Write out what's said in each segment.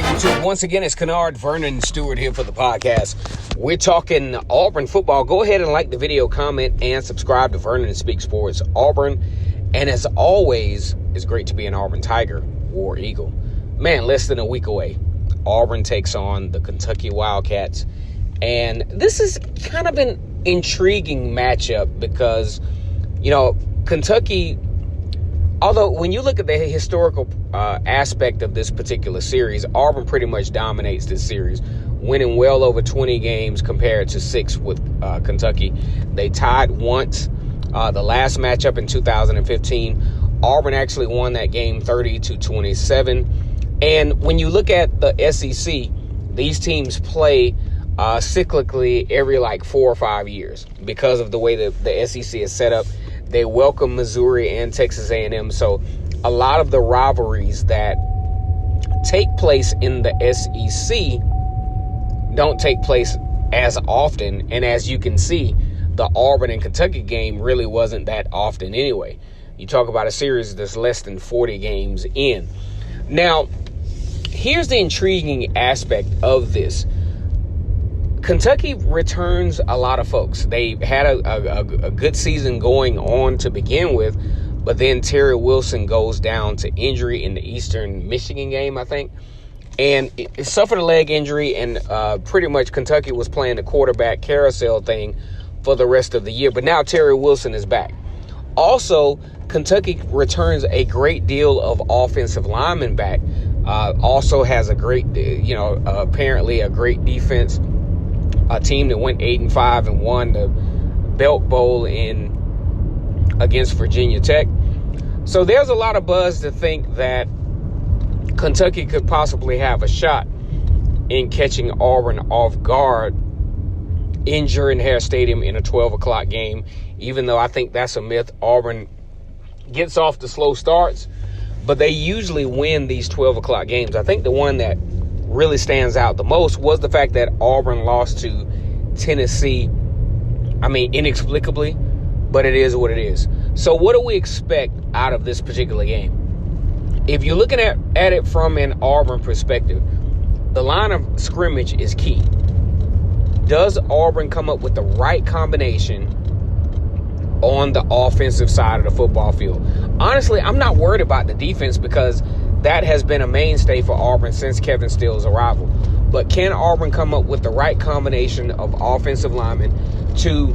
right, YouTube. Once again, it's Kennard, Vernon, Stewart here for the podcast. We're talking Auburn football. Go ahead and like the video, comment, and subscribe to Vernon Speak Sports Auburn. And as always, it's great to be an Auburn Tiger, War Eagle. Man, less than a week away, Auburn takes on the Kentucky Wildcats. And this is kind of an intriguing matchup because, you know, Kentucky, although when you look at the historical aspect of this particular series, Auburn pretty much dominates this series, winning well over 20 games compared to 6 with Kentucky. They tied once. The last matchup in 2015, Auburn actually won that game 30-27. And when you look at the SEC, these teams play cyclically every 4 or 5 years because of the way that the SEC is set up. They welcome Missouri and Texas A&M. So a lot of the rivalries that take place in the SEC don't take place as often. And as you can see, the Auburn and Kentucky game really wasn't that often anyway. You talk about a series that's less than 40 games in. Now, here's the intriguing aspect of this. Kentucky returns a lot of folks. They had a good season going on to begin with, but then Terry Wilson goes down to injury in the Eastern Michigan game, I think. And it suffered a leg injury, and pretty much Kentucky was playing the quarterback carousel thing for the rest of the year. But now Terry Wilson is back. Also, Kentucky returns a great deal of offensive linemen back. Also has a great, apparently a great defense. A team that went 8-5 and won the Belt Bowl against Virginia Tech. So there's a lot of buzz to think that Kentucky could possibly have a shot in catching Auburn off guard in Hare Stadium in a 12 o'clock game, even though I think that's a myth. Auburn gets off the slow starts, but they usually win these 12 o'clock games. I think the one that really stands out the most was the fact that Auburn lost to Tennessee. I mean, inexplicably, but it is what it is. So what do we expect out of this particular game? If you're looking at it from an Auburn perspective, the line of scrimmage is key. Does Auburn come up with the right combination on the offensive side of the football field? Honestly, I'm not worried about the defense because that has been a mainstay for Auburn since Kevin Steele's arrival. But can Auburn come up with the right combination of offensive linemen to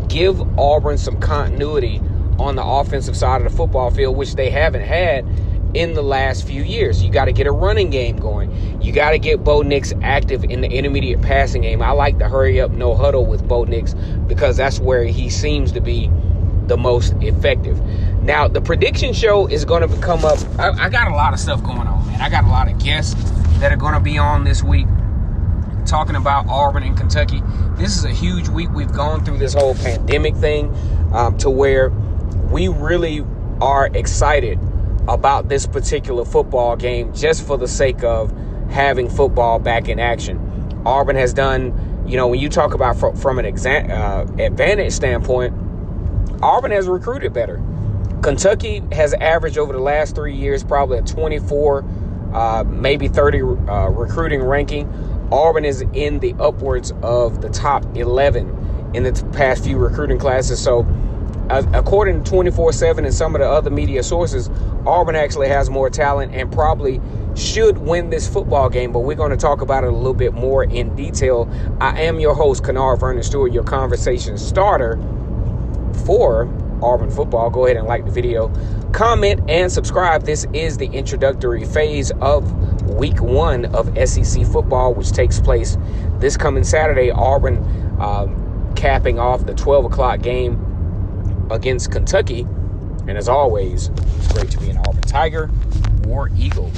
give Auburn some continuity on the offensive side of the football field, which they haven't had in the last few years? You got to get a running game going. You got to get Bo Nix active in the intermediate passing game. I like the hurry up, no huddle with Bo Nix because that's where he seems to be the most effective. Now, the prediction show is going to come up. I got a lot of stuff going on, man. I got a lot of guests that are going to be on this week talking about Auburn and Kentucky. This is a huge week. We've gone through this whole pandemic thing to where we really are excited about this particular football game just for the sake of having football back in action. Auburn has done, when you talk about from an advantage standpoint, Auburn has recruited better. Kentucky has averaged over the last 3 years probably a 24, maybe 30 recruiting ranking. Auburn is in the upwards of the top 11 in the past few recruiting classes. So according to 24/7 and some of the other media sources, Auburn actually has more talent and probably should win this football game, but we're going to talk about it a little bit more in detail. I am your host, Kennard Vernon Stewart, your conversation starter for Auburn football. Go ahead and like the video, comment, and subscribe. This is the introductory phase of week 1 of SEC football, which takes place this coming Saturday. Auburn capping off the 12 o'clock game against Kentucky. And as always, it's great to be an Auburn Tiger, War Eagle.